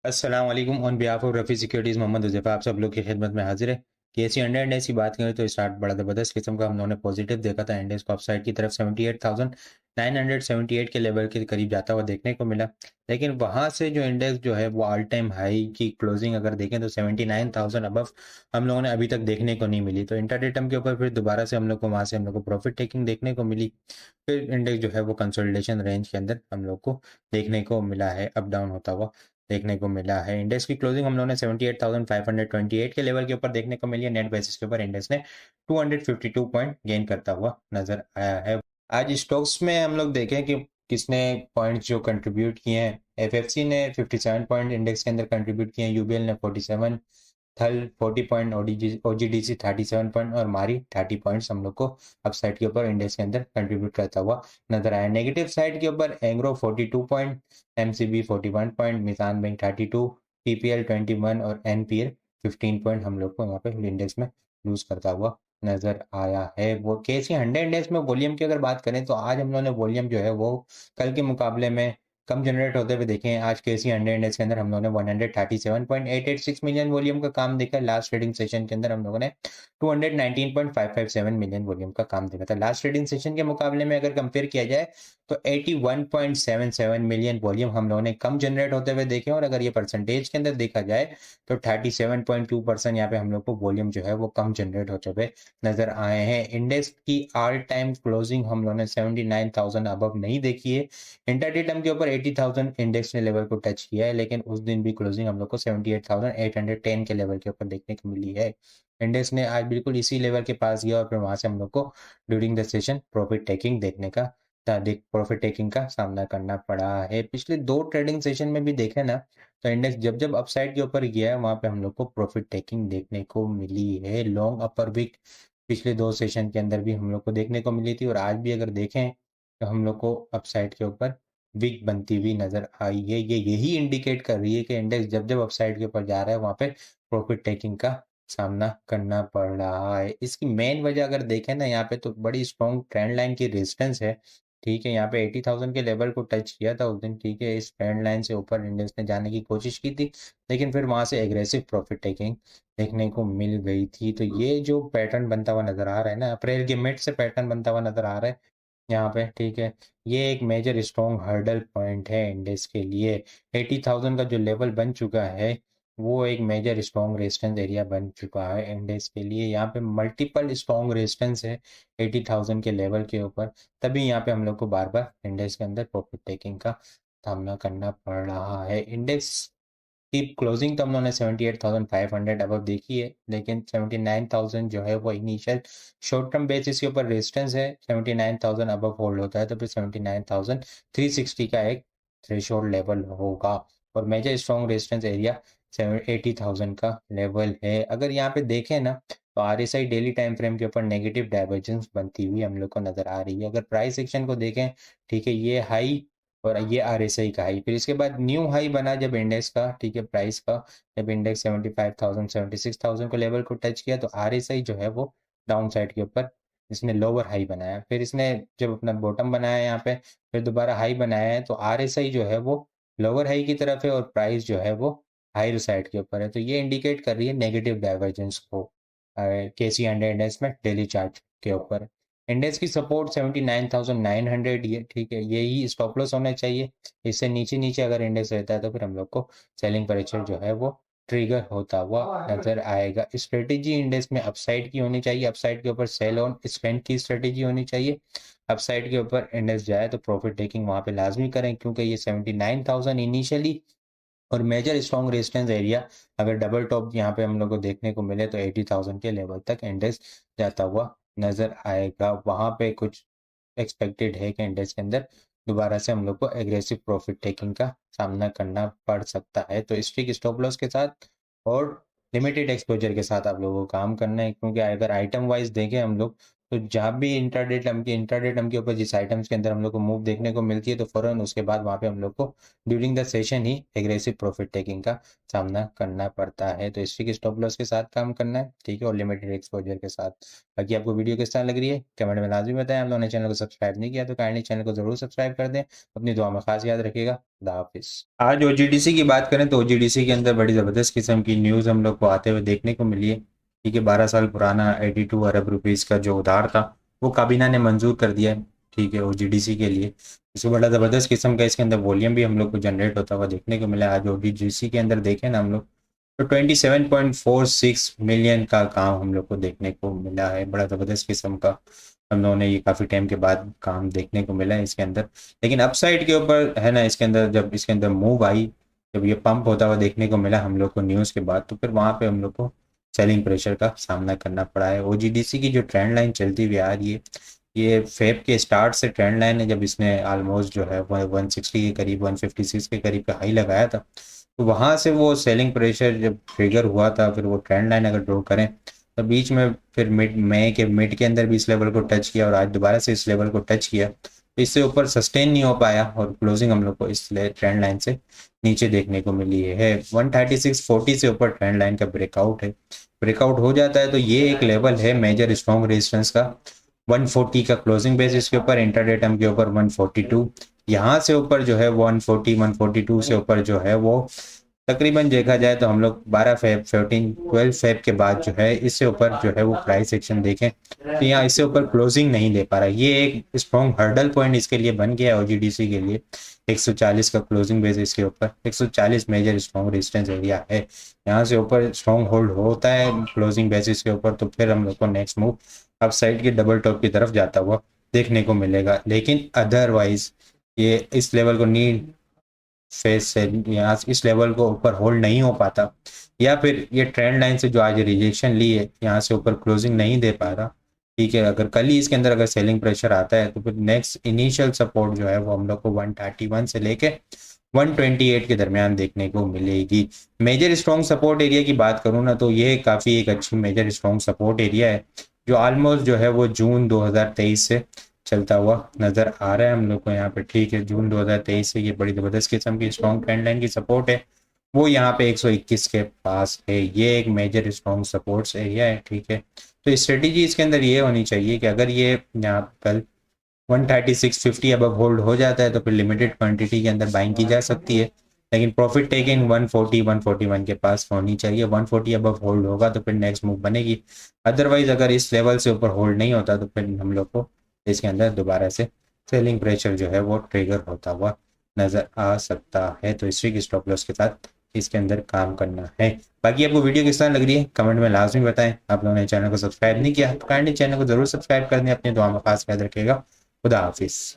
अस्सलाम वालेकुम on behalf of Rafi securities Mohammad Huzaifa आप सब लोग की खिदमत में हाज़िर है। केसी 100 इंडेक्स की बात करें तो स्टार्ट बड़ा ज़बरदस्त किस्म का हम लोगों ने पॉजिटिव देखा था। इंडेक्स को अपसाइड की तरफ 78,978 के लेवल के करीब जाता हुआ देखने को मिला। लेकिन वहाँ से जो इंडेक्स जो है वो ऑल टाइम हाई की क्लोजिंग अगर देखें तो 79,000 अबव हम लोगों ने अभी तक देखने को नहीं मिली। तो इंट्राडे टर्म के ऊपर फिर दोबारा से हम लोग को वहाँ से हम लोग को प्रॉफ़िट टेकिंग देखने को मिली। फिर इंडेक्स जो है वो कंसोलिडेशन रेंज के अंदर हम लोग को देखने को मिला है, अप डाउन होता हुआ देखने को मिला है। इंडेक्स की क्लोजिंग हम लोगों ने 78,528 के लेवल के ऊपर देखने को मिली है। नेट बेसिस के ऊपर इंडेक्स ने 252 पॉइंट गेन करता हुआ नज़र आया है। आज स्टॉक्स में हम लोग देखें कि किसने पॉइंट्स जो कंट्रीब्यूट किए हैं। एफएफसी ने 57 पॉइंट इंडेक्स के अंदर कंट्रीब्यूट किए हैं, यूबीएल ने 47, थल 40 पॉइंट, ओजीडीसी 37 पॉइंट और मारी 30 पॉइंट्स हम लोग को अपसाइड के ऊपर इंडेक्स के अंदर कंट्रीब्यूट करता हुआ नजर आया। नेगेटिव साइड के ऊपर Engro 42 point, MCB 41 point, Meezan bank 32, PPL 21 और एनपीएल 15 पॉइंट हम लोग को यहाँ पे इंडेक्स में लूज करता हुआ नजर आया है। वो केसी 100 इंडेक्स में वॉल्यूम की अगर बात करें तो आज हम लोगों ने वॉल्यूम जो है वो कल के मुकाबले में कम जनरेट होते हुए देखे हैं। आज केसी 100 इंडेक्स के अंदर हम लोगों ने 137.886 मिलियन वॉल्यूम का काम देखा। लास्ट ट्रेडिंग सेशन के अंदर हम लोगों ने 219.557 मिलियन वॉल्यूम का काम देखा था। लास्ट ट्रेडिंग सेशन के मुकाबले में अगर कंपेयर किया जाए तो 81.77 मिलियन वॉल्यूम हम लोगों ने कम जनरेट होते हुए देखे। और अगर ये परसेंटेज के अंदर देखा जाए तो 37.2% यहाँ पे हम लोग को वॉल्यूम जो है वो कम जनरेट होते हुए नजर आए हैं। इंडेक्स की ऑल टाइम क्लोजिंग हम लोगों ने 79,000 अबव नहीं देखी है। इंट्राडे टर्म के ऊपर 80,000 इंडेक्स ने लेवल को टच किया है, लेकिन उस दिन भी क्लोजिंग हम लोग को 78,810 के लेवल के ऊपर देखने को मिली है। इंडेक्स ने आज बिल्कुल इसी लेवल के पास गया और फिर वहां से हम लोग को during the session profit taking देखने का प्रॉफिट टेकिंग का सामना करना पड़ा है। पिछले दो ट्रेडिंग सेशन में भी देखे ना तो इंडेक्स जब जब अपसाइड के ऊपर गया है वहां पे हम लोग को प्रॉफिट टेकिंग देखने को मिली है। लॉन्ग अपर विक पिछले दो सेशन के अंदर भी हम लोग को देखने को मिली थी और आज भी अगर देखें तो हम लोग को अपसाइड के ऊपर वीक बनती हुई नजर आई है। ये यही इंडिकेट कर रही है कि इंडेक्स जब जब अपसाइड के ऊपर जा रहा है वहां पे प्रॉफिट टेकिंग का सामना करना पड़ रहा है। इसकी मेन वजह अगर देखें ना यहाँ पे तो बड़ी स्ट्रॉन्ग ट्रेंड लाइन की रेजिस्टेंस है। ठीक है, यहाँ पे 80,000 के लेवल को टच किया था उस दिन। ठीक है, इस ट्रेंड लाइन से ऊपर इंडेक्स ने जाने की कोशिश की थी, लेकिन फिर वहां से एग्रेसिव प्रॉफिट टेकिंग देखने को मिल गई थी। तो ये जो पैटर्न बनता हुआ नजर आ रहा है ना, अप्रैल के मिड से पैटर्न बनता हुआ नजर आ रहा है यहाँ पे। ठीक है, ये एक मेजर स्ट्रॉन्ग हर्डल पॉइंट है इंडेक्स के लिए। 80,000 का जो लेवल बन चुका है वो एक मेजर स्ट्रॉन्ग रेजिस्टेंस एरिया बन चुका है इंडेक्स के लिए। यहाँ पे मल्टीपल स्ट्रॉन्ग रेजिस्टेंस है 80,000 के लेवल के ऊपर, तभी यहाँ पे हम लोग को बार बार इंडेक्स के अंदर प्रॉफिट टेकिंग का सामना करना पड़ रहा है। इंडेक्स की क्लोजिंग तो हम लोगों ने 78,500 अबव देखी है, लेकिन 79,000 जो है वो इनिशियल शॉर्ट टर्म बेसिस के ऊपर रेजिस्टेंस है। 79,000 अबव होल्ड होता है तो फिर 79,360 का एक थ्रेशोल्ड लेवल होगा। और मेजर स्ट्रॉन्ग रेजिस्टेंस एरिया 80,000 का लेवल है। अगर यहाँ पे देखें ना तो आरएसआई डेली टाइम फ्रेम के ऊपर नेगेटिव डाइवर्जेंस बनती हुई हम लोग को नजर आ रही है। अगर प्राइस सेक्शन को देखें, ठीक है, ये हाई और ये आरएसआई का हाई, फिर इसके बाद न्यू हाई बना जब इंडेक्स का, ठीक है, प्राइस का, जब इंडेक्स 75,000 76,000 को लेवल को टच किया तो आरएसआई जो है वो डाउन साइड के ऊपर इसने लोअर हाई बनाया। फिर इसने जब अपना बॉटम बनाया यहाँ पे, फिर दोबारा हाई बनाया है, तो आरएसआई जो है वो लोअर हाई की तरफ है और प्राइस जो है वो हायर साइड के ऊपर है। तो ये इंडिकेट कर रही है नेगेटिव डाइवर्जेंस को केसी 100 इंडेक्स में डेली चार्ट के ऊपर। इंडेक्स की सपोर्ट 79,900 ये, ठीक है, यही स्टॉप लॉस होना चाहिए। इससे नीचे नीचे अगर इंडेक्स रहता है तो फिर हम लोग को सेलिंग प्रेशर जो है वो ट्रिगर होता हुआ नजर आएगा। स्ट्रेटेजी इंडेक्स में अपसाइड की होनी चाहिए, अपसाइड के ऊपर सेल ऑन स्पेंड की स्ट्रेटेजी होनी चाहिए। अपसाइड के ऊपर इंडेक्स जाए तो प्रॉफिट टेकिंग वहां पे लाजमी करें, क्योंकि ये 79,000 इनिशियली और मेजर स्ट्रॉन्ग रेजिस्टेंस एरिया अगर डबल टॉप यहाँ पे हम लोग को देखने को मिले तो 80,000 के लेवल तक इंडेक्स जाता हुआ नजर आएगा। वहां पे कुछ एक्सपेक्टेड है कि इंडेक्स के अंदर दोबारा से हम लोग को एग्रेसिव प्रॉफिट टेकिंग का सामना करना पड़ सकता है। तो स्ट्रिक्ट स्टॉप लॉस के साथ और लिमिटेड एक्सपोजर के साथ आप लोगों को काम करना है, क्योंकि अगर आइटम वाइज देखें हम लोग तो जहाँ भी इंट्राडे टर्म के ऊपर जिस आइटम्स के अंदर हम लोग को मूव देखने को मिलती है तो फौरन उसके बाद वहाँ पे हम लोग को during the session he aggressive profit taking का सामना करना पड़ता है। तो हिस्ट्री के स्टॉप लॉस के साथ काम करना है, ठीक है, और लिमिटेड एक्सपोजर के साथ। बाकी आपको वीडियो किस तरह लग रही है कमेंट में लाजमी बताएं। आप लोगों ने चैनल को सब्सक्राइब नहीं किया तो काइंडली चैनल को जरूर सब्सक्राइब कर दें। अपनी दुआ में खास याद रखिएगा। खुदा हाफिज। आज ओजीडीसी की बात करें तो ओजीडीसी के अंदर बड़ी ज़बरदस्त किस्म की न्यूज़ हम लोग को आते हुए देखने को मिली है। ठीक है, 12 साल पुराना 82 अरब रुपीज़ का जो उधार था वो काबीना ने मंजूर कर दिया है, ठीक है, ओजीडीसी के लिए। इसको बड़ा ज़बरदस्त किस्म का इसके अंदर वॉल्यूम भी हम लोग को जनरेट होता हुआ देखने को मिला। आज ओजीडीसी के अंदर देखें ना हम लोग तो 27.46 मिलियन का काम हम लोग को देखने को मिला है। बड़ा ज़बरदस्त किस्म का हम लोगों ने ये काफ़ी टाइम के बाद काम देखने को मिला है इसके अंदर। लेकिन अपसाइड के ऊपर है ना, इसके अंदर जब इसके अंदर मूव आई, जब ये पंप होता हुआ देखने को मिला हम लोग को न्यूज़ के बाद, तो फिर वहाँ पे हम लोग को सेलिंग प्रेशर का सामना करना पड़ा है। ओजीडीसी की जो ट्रेंड लाइन चलती हुई आ रही है, ये फेब के स्टार्ट से ट्रेंड लाइन है। जब इसने ऑलमोस्ट जो है 160 के करीब 156 के करीब का हाई लगाया था, तो वहाँ से वो सेलिंग प्रेशर जब ट्रिगर हुआ था, फिर वो ट्रेंड लाइन अगर ड्रॉ करें तो बीच में फिर मिड के अंदर भी इस लेवल को टच किया और आज दोबारा से इस लेवल को टच किया, तो इससे ऊपर सस्टेन नहीं हो पाया और क्लोजिंग हम लोग को इस ट्रेंड लाइन से नीचे देखने को मिली है। 136.40 से ऊपर ट्रेंड लाइन का ब्रेकआउट है। ब्रेकआउट हो जाता है तो ये एक लेवल है मेजर स्ट्रॉन्ग रेजिस्टेंस का 140 का क्लोजिंग बेसिस के ऊपर, इंट्राडे टर्म के ऊपर 142। यहाँ से ऊपर जो है 140 142 से ऊपर जो है वो तकरीबन देखा जाए तो हम लोग 12 फेब 12 फेब के बाद जो है इससे ऊपर जो है वो प्राइस एक्शन देखें तो यहाँ इससे ऊपर क्लोजिंग नहीं दे पा रहा। ये एक स्ट्रॉन्ग हर्डल पॉइंट इसके लिए बन गया है ओजीडीसी के लिए। 140 का क्लोजिंग बेसिस के ऊपर 140 मेजर स्ट्रॉन्ग रेजिस्टेंस एरिया है। यहाँ से ऊपर स्ट्रॉन्ग होल्ड होता है क्लोजिंग बेसिस के ऊपर तो फिर हम लोग को नेक्स्ट मूव अप साइड के डबल टॉप की तरफ जाता हुआ देखने को मिलेगा। लेकिन अदरवाइज ये इस लेवल को नीड फेस से यहाँ इस लेवल को ऊपर होल्ड नहीं हो पाता, या फिर ये ट्रेंड लाइन से जो आज रिजेक्शन ली है यहाँ से ऊपर क्लोजिंग नहीं दे पा रहा, ठीक है, अगर कल ही इसके अंदर अगर सेलिंग प्रेशर आता है तो फिर नेक्स्ट इनिशियल सपोर्ट जो है वो हम लोग को 131 से लेके 128 के दरमियान देखने को मिलेगी। मेजर स्ट्रॉन्ग सपोर्ट एरिया की बात करूँ ना तो ये काफ़ी एक अच्छी मेजर स्ट्रॉन्ग सपोर्ट एरिया है जो ऑलमोस्ट जो है वो जून 2023 से चलता हुआ नजर आ रहा है हम लोग को यहाँ पे, ठीक है। जून 2023 से ये बड़ी ज़बरदस्त किस्म की स्ट्रॉन्ग ट्रेंड लाइन की सपोर्ट है वो यहाँ पे 121 के पास है। ये एक मेजर स्ट्रॉन्ग सपोर्ट्स एरिया है, ठीक है। तो स्ट्रेटेजी इसके अंदर ये होनी चाहिए कि अगर ये यहाँ कल 136.50 अब होल्ड हो जाता है तो फिर लिमिटेड क्वांटिटी के अंदर बाइंग की जा सकती है, लेकिन प्रॉफिट टेकिंग 140 141 के पास होनी चाहिए। 140 अब होल्ड होगा तो फिर नेक्स्ट मूव बनेगी। अदरवाइज अगर इस लेवल से ऊपर होल्ड नहीं होता तो फिर हम लोग को इसके अंदर दोबारा से सेलिंग प्रेशर जो है वो ट्रिगर होता हुआ नजर आ सकता है। तो हिस्ट्री की स्टॉप लॉस के साथ इसके अंदर काम करना है। बाकी आपको वीडियो किस तरह लग रही है कमेंट में लाजमी बताएं। आप लोगों ने चैनल को सब्सक्राइब नहीं किया तो काइंडली चैनल को जरूर सब्सक्राइब कर दें। अपनी दुआ में खास याद रखिएगा। खुदा हाफिज।